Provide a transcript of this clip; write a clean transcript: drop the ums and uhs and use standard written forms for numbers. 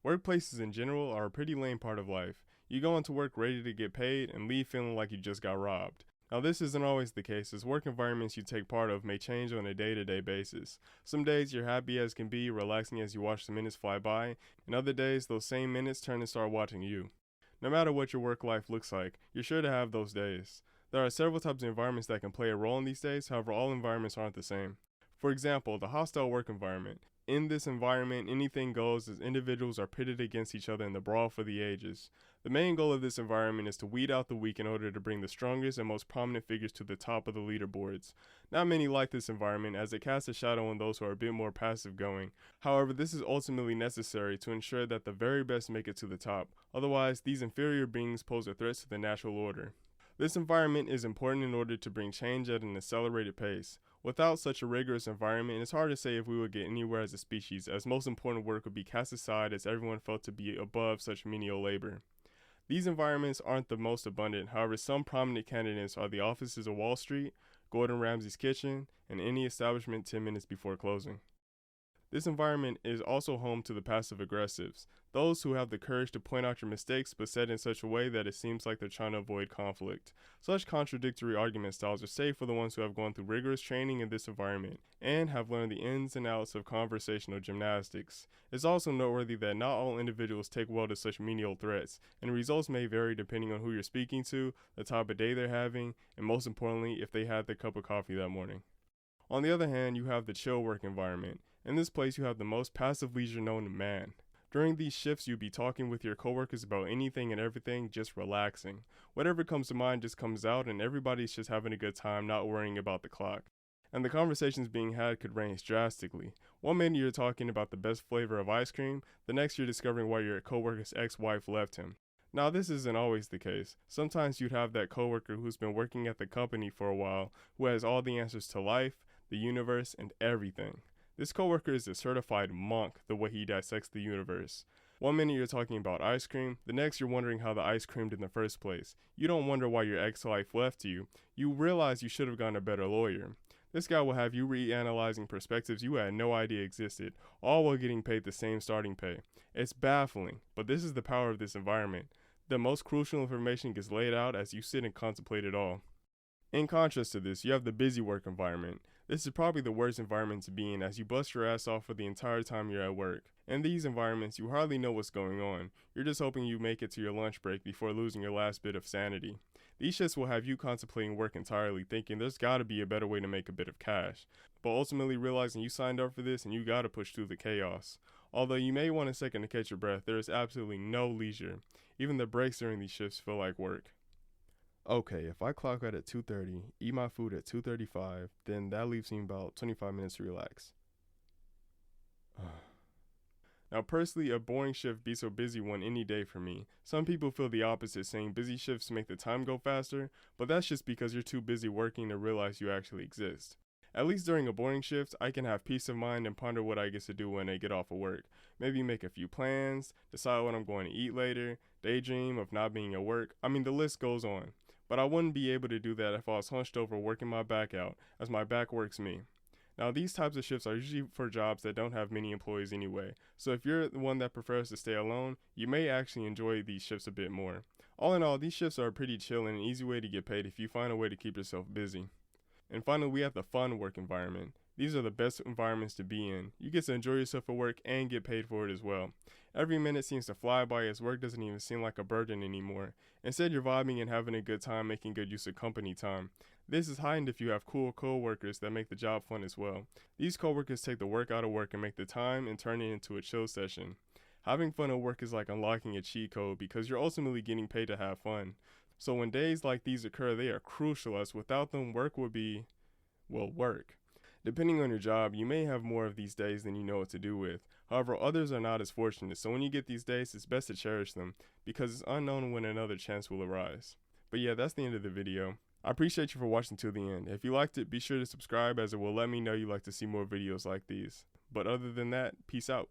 Workplaces in general are a pretty lame part of life. You go into work ready to get paid and leave feeling like you just got robbed. Now, this isn't always the case, as work environments you take part of may change on a day to day basis. Some days you're happy as can be, relaxing as you watch the minutes fly by, and other days those same minutes turn and start watching you. No matter what your work life looks like, you're sure to have those days. There are several types of environments that can play a role in these days, however, all environments aren't the same. For example, the hostile work environment. In this environment, anything goes as individuals are pitted against each other in the brawl for the ages. The main goal of this environment is to weed out the weak in order to bring the strongest and most prominent figures to the top of the leaderboards. Not many like this environment as it casts a shadow on those who are a bit more passive going. However, this is ultimately necessary to ensure that the very best make it to the top. Otherwise, these inferior beings pose a threat to the natural order. This environment is important in order to bring change at an accelerated pace. Without such a rigorous environment, it's hard to say if we would get anywhere as a species, as most important work would be cast aside as everyone felt to be above such menial labor. These environments aren't the most abundant, however, some prominent candidates are the offices of Wall Street, Gordon Ramsay's kitchen, and any establishment 10 minutes before closing. This environment is also home to the passive aggressives, those who have the courage to point out your mistakes but said in such a way that it seems like they're trying to avoid conflict. Such contradictory argument styles are safe for the ones who have gone through rigorous training in this environment and have learned the ins and outs of conversational gymnastics. It's also noteworthy that not all individuals take well to such menial threats, and results may vary depending on who you're speaking to, the type of day they're having, and most importantly, if they had their cup of coffee that morning. On the other hand, you have the chill work environment. In this place, you have the most passive leisure known to man. During these shifts, you'll be talking with your coworkers about anything and everything, just relaxing. Whatever comes to mind just comes out, and everybody's just having a good time, not worrying about the clock. And the conversations being had could range drastically. One minute you're talking about the best flavor of ice cream, the next you're discovering why your coworker's ex-wife left him. Now, this isn't always the case. Sometimes you'd have that coworker who's been working at the company for a while, who has all the answers to life, the universe, and everything. This coworker is a certified monk the way he dissects the universe. One minute you're talking about ice cream, the next you're wondering how the ice creamed in the first place. You don't wonder why your ex-wife left you. You realize you should have gotten a better lawyer. This guy will have you reanalyzing perspectives you had no idea existed, all while getting paid the same starting pay. It's baffling, but this is the power of this environment. The most crucial information gets laid out as you sit and contemplate it all. In contrast to this, you have the busy work environment. This is probably the worst environment to be in as you bust your ass off for the entire time you're at work. In these environments, you hardly know what's going on. You're just hoping you make it to your lunch break before losing your last bit of sanity. These shifts will have you contemplating work entirely, thinking there's gotta be a better way to make a bit of cash, but ultimately realizing you signed up for this and you gotta push through the chaos. Although you may want a second to catch your breath, there is absolutely no leisure. Even the breaks during these shifts feel like work. Okay, if I clock out at 2:30, eat my food at 2:35, then that leaves me about 25 minutes to relax. Now, personally, a boring shift beats a busy one any day for me. Some people feel the opposite, saying busy shifts make the time go faster, but that's just because you're too busy working to realize you actually exist. At least during a boring shift, I can have peace of mind and ponder what I get to do when I get off of work. Maybe make a few plans, decide what I'm going to eat later, daydream of not being at work. I mean, the list goes on. But I wouldn't be able to do that if I was hunched over working my back out, as my back works me. Now, these types of shifts are usually for jobs that don't have many employees anyway, so if you're the one that prefers to stay alone, you may actually enjoy these shifts a bit more. All in all, these shifts are pretty chill and an easy way to get paid if you find a way to keep yourself busy. And finally, we have the fun work environment. These are the best environments to be in. You get to enjoy yourself at work and get paid for it as well. Every minute seems to fly by as work doesn't even seem like a burden anymore. Instead, you're vibing and having a good time, making good use of company time. This is heightened if you have cool co-workers that make the job fun as well. These co-workers take the work out of work and make the time and turn it into a chill session. Having fun at work is like unlocking a cheat code because you're ultimately getting paid to have fun. So when days like these occur, they are crucial as without them, work would be, well, work. Depending on your job, you may have more of these days than you know what to do with. However, others are not as fortunate, so when you get these days, it's best to cherish them, because it's unknown when another chance will arise. But yeah, that's the end of the video. I appreciate you for watching till the end. If you liked it, be sure to subscribe as it will let me know you like to see more videos like these. But other than that, peace out.